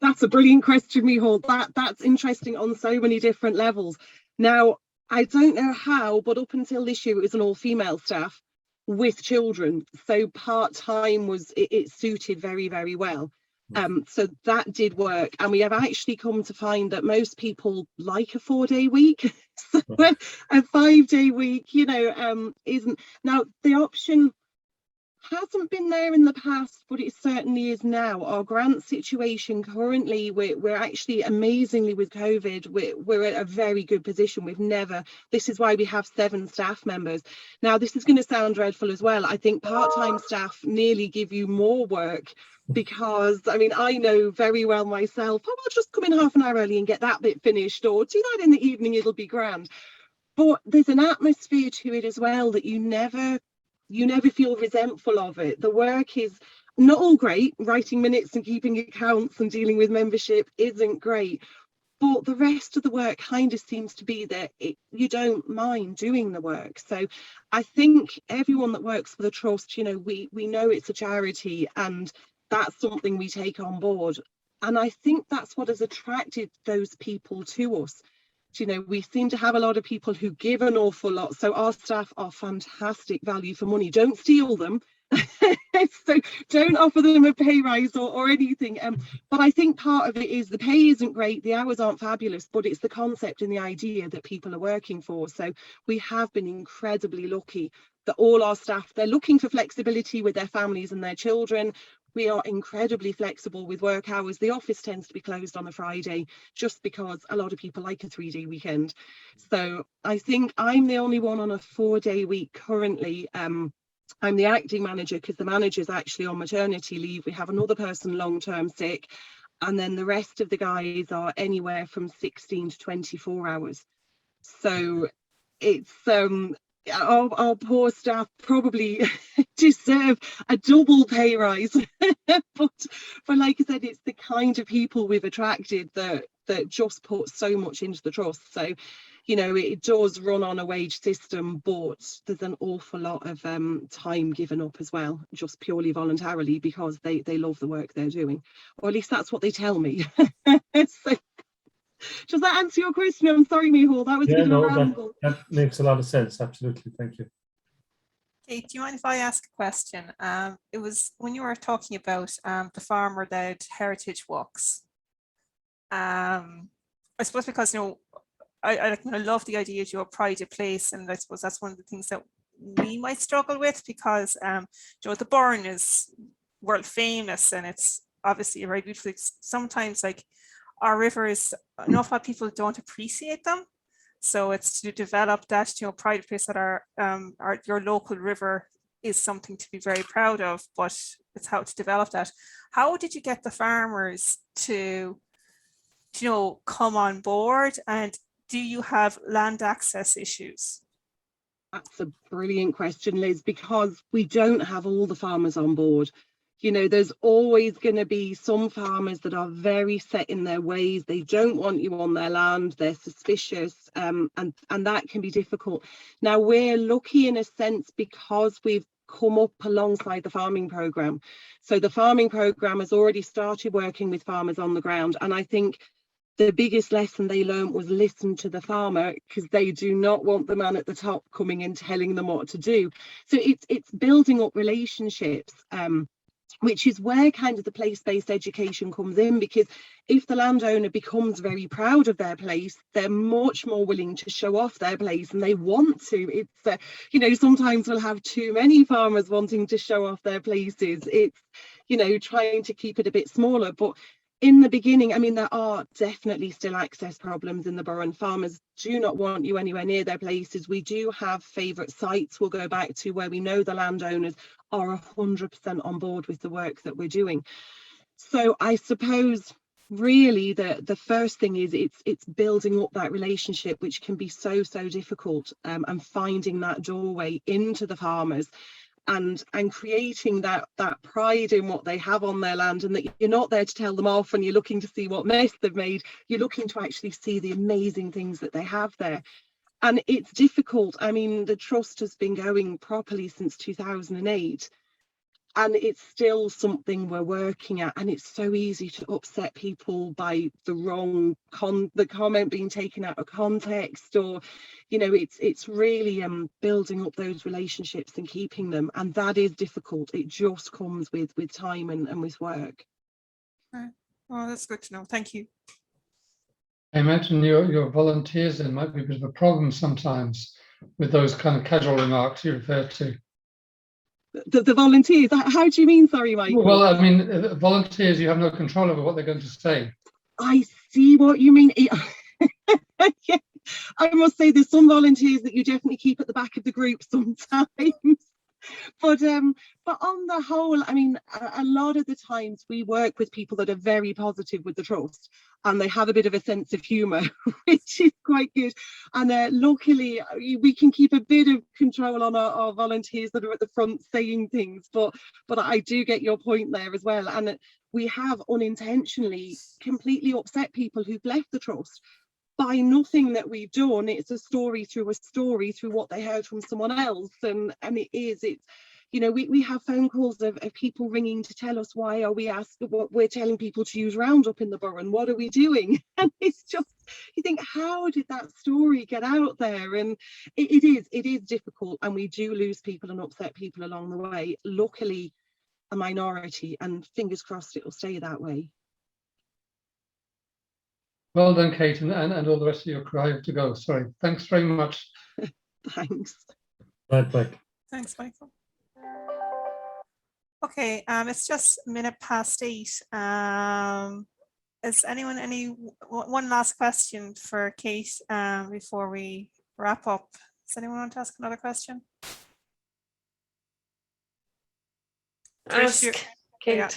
That's a brilliant question, Micheál. That's interesting on so many different levels. Now, I don't know how, but up until this year, it was an all-female staff with children. So part-time was, it suited very, very well. So that did work. And we have actually come to find that most people like a 4-day week. So a 5-day week, you know, isn't. Now, the option hasn't been there in the past, but it certainly is now. Our grant situation currently, we're actually amazingly with COVID, we're at a very good position. This is why we have 7 staff members. Now, this is going to sound dreadful as well. I think part-time staff nearly give you more work, because I mean, I know very well myself, I'll just come in half an hour early and get that bit finished, or do that in the evening, it'll be grand. But there's an atmosphere to it as well that you never feel resentful of it. The work is not all great. Writing minutes and keeping accounts and dealing with membership isn't great. But the rest of the work kind of seems to be that you don't mind doing the work. So I think everyone that works for the Trust, you know, we know it's a charity, and that's something we take on board. And I think that's what has attracted those people to us. You know, we seem to have a lot of people who give an awful lot. So our staff are fantastic value for money. Don't steal them. So don't offer them a pay rise or anything. But I think part of it is the pay isn't great, the hours aren't fabulous, but it's the concept and the idea that people are working for. So we have been incredibly lucky that all our staff, they're looking for flexibility with their families and their children. We are incredibly flexible with work hours. The office tends to be closed on a Friday just because a lot of people like a 3-day weekend. So I think I'm the only one on a 4-day week currently. I'm the acting manager because the manager's actually on maternity leave. We have another person long-term sick, and then the rest of the guys are anywhere from 16 to 24 hours. So it's our poor staff probably deserve a double pay rise. but like I said, it's the kind of people we've attracted that just put so much into the Trust. So, you know, it does run on a wage system, but there's an awful lot of time given up as well, just purely voluntarily, because they love the work they're doing, or at least that's what they tell me. So, does that answer your question? I'm sorry, Micheál, that was a bit of a ramble. That makes a lot of sense. Absolutely, thank you. Kate, do you mind if I ask a question? It was when you were talking about the farmer-led heritage walks. I suppose because, you know, I love the idea of your pride of place, and I suppose that's one of the things that we might struggle with, because you know, the Burren is world famous and it's obviously a very beautiful. Sometimes, like, our rivers, an awful lot of people don't appreciate them, so it's to develop that, you know, pride of place that your local river is something to be very proud of, but it's how to develop that. How did you get the farmers to, you know, come on board, and do you have land access issues? That's a brilliant question, Liz, because we don't have all the farmers on board. You know, there's always going to be some farmers that are very set in their ways. They don't want you on their land. They're suspicious, and that can be difficult. Now, we're lucky in a sense because we've come up alongside the farming programme. So the farming programme has already started working with farmers on the ground. And I think the biggest lesson they learned was listen to the farmer, because they do not want the man at the top coming and telling them what to do. So it's building up relationships, which is where kind of the place-based education comes in, because if the landowner becomes very proud of their place, they're much more willing to show off their place, and they want to. It's you know, sometimes we'll have too many farmers wanting to show off their places. It's, you know, trying to keep it a bit smaller. But in the beginning, I mean, there are definitely still access problems in the Burren. Farmers do not want you anywhere near their places. We do have favourite sites we'll go back to where we know the landowners are 100% on board with the work that we're doing. So I suppose really the first thing is it's building up that relationship, which can be so difficult, and finding that doorway into the farmers. And creating that pride in what they have on their land, and that you're not there to tell them off and you're looking to see what mess they've made. You're looking to actually see the amazing things that they have there. And it's difficult. I mean, the trust has been going properly since 2008, and it's still something we're working at. And it's so easy to upset people by the comment being taken out of context, or, you know, it's really building up those relationships and keeping them, and that is difficult. It just comes with time and with work. Right. Oh, that's good to know. Thank you. I imagine your volunteers then might be a bit of a problem sometimes with those kind of casual remarks you referred to. The volunteers, how do you mean? Sorry, Michael. Well, I mean, volunteers, you have no control over what they're going to say. I see what you mean. Yeah, I must say there's some volunteers that you definitely keep at the back of the group sometimes. But on the whole, I mean, a lot of the times we work with people that are very positive with the trust, and they have a bit of a sense of humour, which is quite good. And luckily, we can keep a bit of control on our volunteers that are at the front saying things. But I do get your point there as well. And we have unintentionally completely upset people who've left the trust by nothing that we've done. It's a story through what they heard from someone else, and it's, you know, we have phone calls of people ringing to tell us why are we asking, what we're telling people to use Roundup in the Burren, what are we doing? And it's just, you think, how did that story get out there? And it is difficult, and we do lose people and upset people along the way. Luckily a minority, and fingers crossed it will stay that way. Well done, Kate, and all the rest of your crew. I have to go. Sorry. Thanks very much. Thanks. Right. Thanks, Michael. Okay, it's just 8:08. Is anyone one last question for Kate before we wrap up? Does anyone want to ask another question? Ask Trish, Kate. yeah.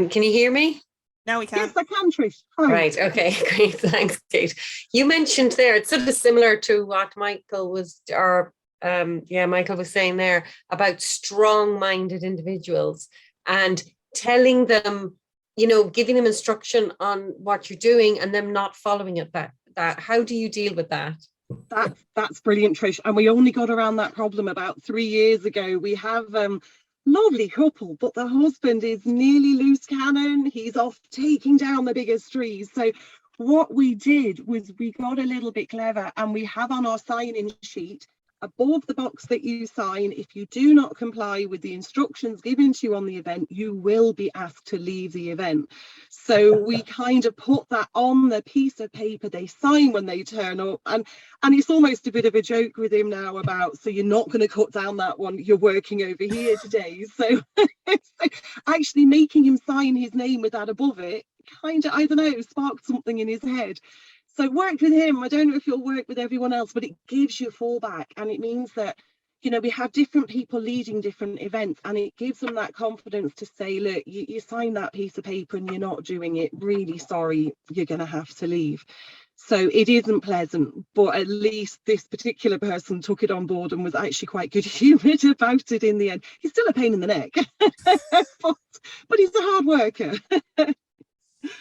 Can you hear me? Now we can. Yes, I can, Trish. Hi. Right, okay, great, thanks, Kate. You mentioned there, it's sort of similar to what Michael was saying there about strong-minded individuals and telling them, you know, giving them instruction on what you're doing and them not following it. That how do you deal with that? That's brilliant, Trish. And we only got around that problem about 3 years ago. We have lovely couple, but the husband is nearly loose cannon. He's off taking down the biggest trees. So what we did was we got a little bit clever, and we have on our sign-in sheet above the box that you sign, if you do not comply with the instructions given to you on the event, you will be asked to leave the event. So we kind of put that on the piece of paper they sign when they turn up, and it's almost a bit of a joke with him now about, so you're not going to cut down that one, you're working over here today. So actually making him sign his name with that above it kind of, I don't know, sparked something in his head. So worked with him. I don't know if you'll work with everyone else, but it gives you fallback, and it means that, you know, we have different people leading different events, and it gives them that confidence to say, look, you signed that piece of paper and you're not doing it. Really sorry, you're going to have to leave. So it isn't pleasant, but at least this particular person took it on board and was actually quite good humoured about it in the end. He's still a pain in the neck, but he's a hard worker.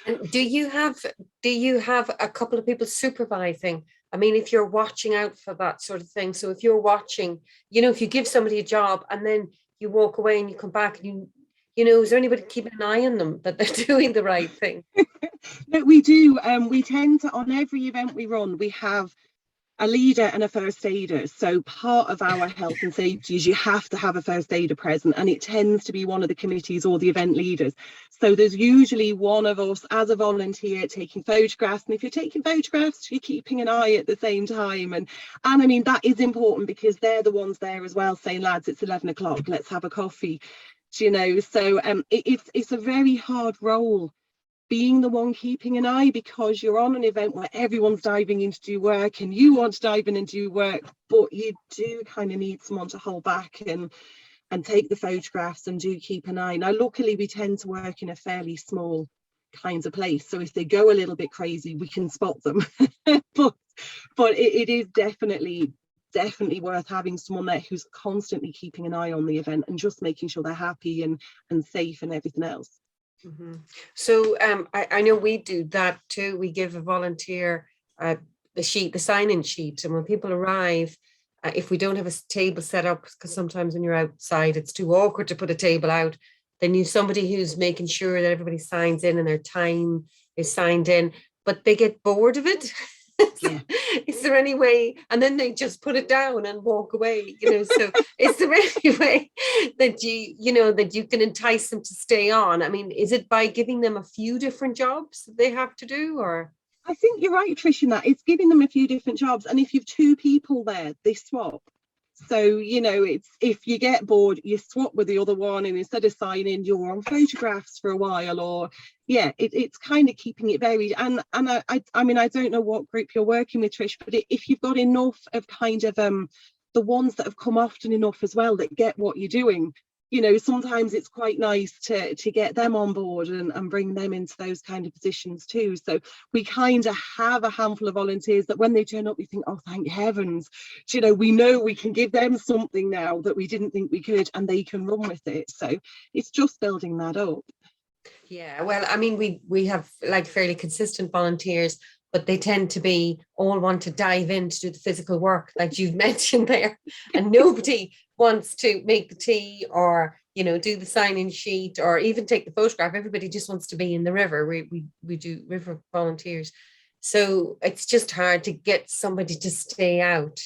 And do you have a couple of people supervising? I mean, if you're watching out for that sort of thing. So if you're watching, if you give somebody a job and then you walk away and you come back and is there anybody keeping an eye on them that they're doing the right thing? No, we do. We tend to, on every event we run, we have a leader and a first aider. So part of our health and safety is you have to have a first aider present, and it tends to be one of the committees or the event leaders. So there's usually one of us as a volunteer taking photographs, and if you're taking photographs, you're keeping an eye at the same time. And I mean, that is important because they're the ones there as well saying, lads, it's 11 o'clock, let's have a coffee. So it's a very hard role, being the one keeping an eye, because you're on an event where everyone's diving in to do work and you want to dive in and do work, but you do kind of need someone to hold back and take the photographs and do keep an eye. Now, luckily, we tend to work in a fairly small kinds of place, so if they go a little bit crazy, we can spot them. but it is definitely worth having someone there who's constantly keeping an eye on the event and just making sure they're happy and safe and everything else. Mm-hmm. So I know we do that too. We give a volunteer the sign-in sheet, and when people arrive, if we don't have a table set up, because sometimes when you're outside it's too awkward to put a table out, then you somebody who's making sure that everybody signs in and their time is signed in, but they get bored of it. Yeah. Is there any way, and then they just put it down and walk away, so is there any way that you can entice them to stay on? I mean, is it by giving them a few different jobs that they have to do, or? I think you're right, Trish, in that it's giving them a few different jobs, and if you've two people there, they swap. So, it's, if you get bored, you swap with the other one, and instead of signing, you're on photographs for a while, or it's kind of keeping it varied. And I mean, I don't know what group you're working with, Trish, but if you've got enough of kind of the ones that have come often enough as well that get what you're doing, sometimes it's quite nice to get them on board and bring them into those kind of positions too. So we kind of have a handful of volunteers that when they turn up, we think, oh, thank heavens, we know we can give them something now that we didn't think we could, and they can run with it. So it's just building that up. Yeah, well, I mean, we have like fairly consistent volunteers, but they tend to be all want to dive in to do the physical work like you've mentioned there, and nobody wants to make the tea or do the sign-in sheet or even take the photograph. Everybody just wants to be in the river. We do river volunteers, so it's just hard to get somebody to stay out,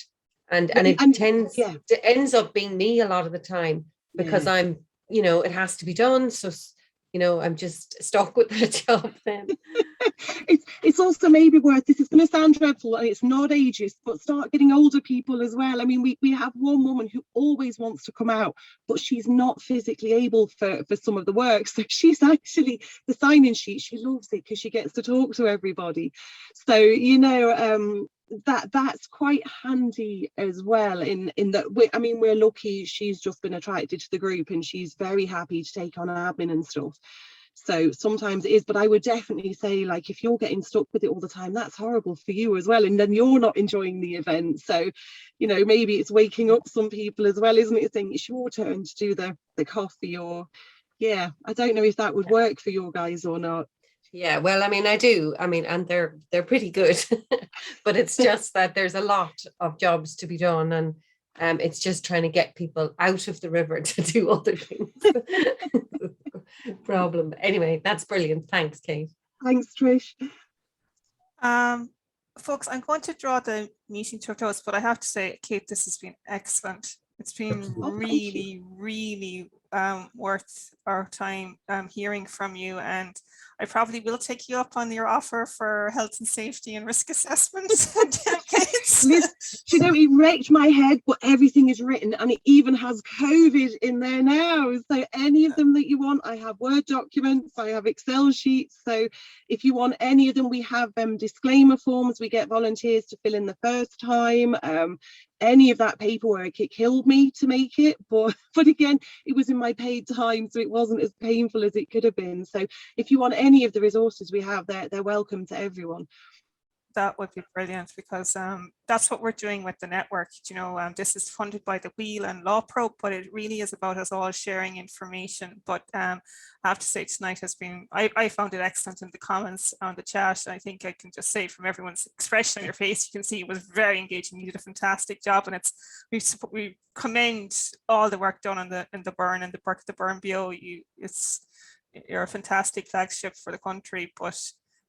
and it ends up being me a lot of the time, because I'm it has to be done, so I'm just stuck with that job then. It's also maybe worth, this is going to sound dreadful and it's not ageist, but start getting older people as well. I mean, we have one woman who always wants to come out, but she's not physically able for some of the work. So she's actually, the sign-in sheet, she loves it because she gets to talk to everybody. So, that's quite handy as well in that we're lucky she's just been attracted to the group and she's very happy to take on admin and stuff. So sometimes it is, but I would definitely say, like, if you're getting stuck with it all the time, that's horrible for you as well, and then you're not enjoying the event. So maybe it's waking up some people as well, isn't it, saying it's your turn to do the coffee, or I don't know if that would work for your guys or not. Yeah, well, I mean, I do. I mean, and they're pretty good, but it's just that there's a lot of jobs to be done, and it's just trying to get people out of the river to do other things. Problem. Anyway, that's brilliant. Thanks, Kate. Thanks, Trish. Folks, I'm going to draw the meeting to a close, but I have to say, Kate, this has been excellent. It's been really, really worth our time hearing from you, and I probably will take you up on your offer for health and safety and risk assessments. It wrecked my head, but everything is written, and it even has COVID in there now. So any of them that you want, I have Word documents, I have Excel sheets. So if you want any of them, we have disclaimer forms we get volunteers to fill in the first time. Any of that paperwork, it killed me to make it, but again, it was in my paid time, so it wasn't as painful as it could have been. So if you want any of the resources we have, they're welcome to everyone. that would be brilliant, because that's what we're doing with the network. You know, this is funded by the Wheel and Law Pro, but it really is about us all sharing information. But I have to say, tonight has been, I found it excellent in the comments on the chat. I think I can just say from everyone's expression on your face, you can see it was very engaging. You did a fantastic job, and we commend all the work done in the Burren and the work of the Burrenbeo. You're a fantastic flagship for the country, but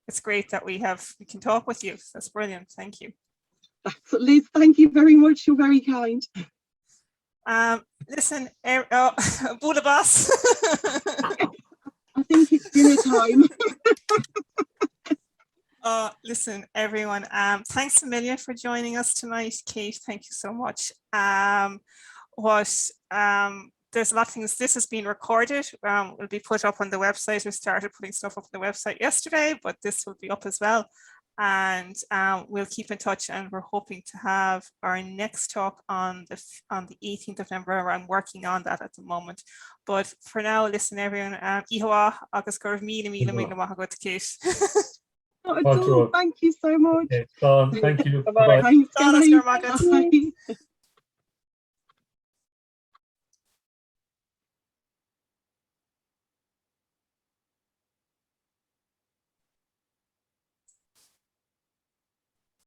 it's great that we can talk with you. That's brilliant. Thank you. Liz, thank you very much. You're very kind. Listen, Buddha boss. I think it's dinner time. Listen, everyone. Thanks a million for joining us tonight, Kate. Thank you so much. There's a lot of things. This has been recorded. Will be put up on the website. We started putting stuff up on the website yesterday, but this will be up as well. And we'll keep in touch. And we're hoping to have our next talk on the 18th of November. I'm working on that at the moment. But for now, listen, everyone. Ihoa, agus gurv míle maith go to Kate. Not at all. Thank you so much. Okay, thank you. Bye-bye. Thanks, guys. Bye.